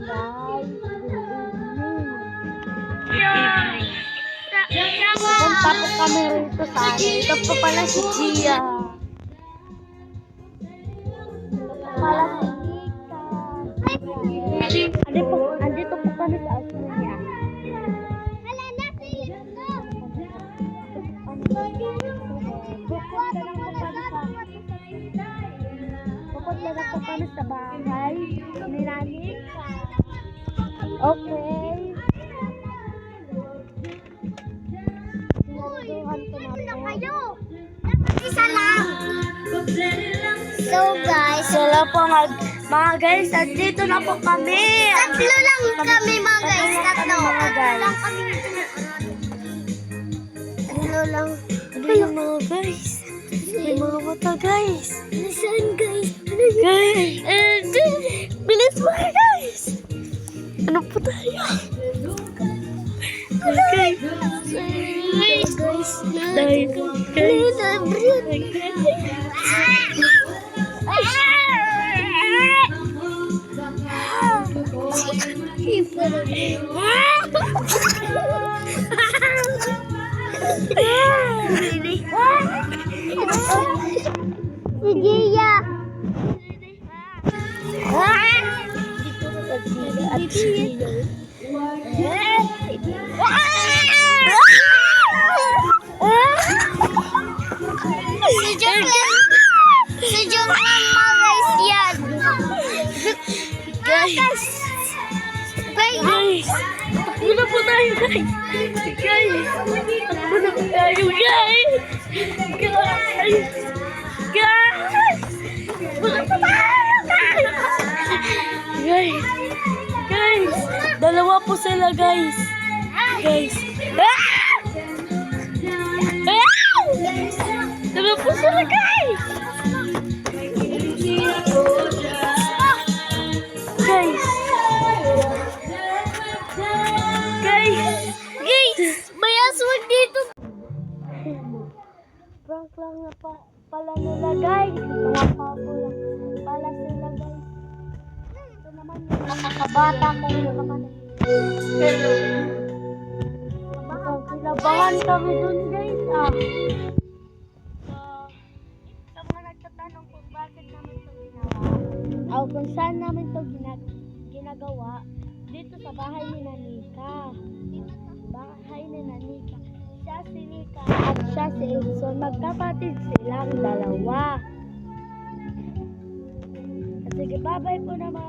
guys. Good evening. Pupunta po kami rito sa atin. Ito po pala si Gia. Ito pala si Nika. Andito po kami sa Australia. Pupunta na po kami sa bahay ni Nani. Okay. Isa lang. So guys, Hello po mga guys, andito na po kami. tatlo lang kami mga guys. Tatlo. Mga guys. Tatlo lang. Ano yung mga guys? May mga mata guys. Nasaan guys? Guys, bilis mga guys. Ano po tayo? Guys. Si Gia. Si Jong lang mga guys yan. Guys. Takbo na po tayo guys. Guys. Takbo na po tayo guys. Guys. Takbo na po tayo guys. Guys. Dalawa po sila guys. Guys. Dalawa po sila guys. Guys, may aswang dito. Prank lang na pala nila guys. Mga papo lang pala sila guys. Ito naman yung makakabata kung naman. Hello. Kinabahan kami dun guys. Sa mga nagtatanong kung bakit namin ito ginawa. Kung saan namin ito ginagawa. Dito sa bahay ni Nanika. Bahay ni Nanika. Siya si Nika at siya si Edson. Magkapatid silang dalawa. Sige, bye-bye po naman.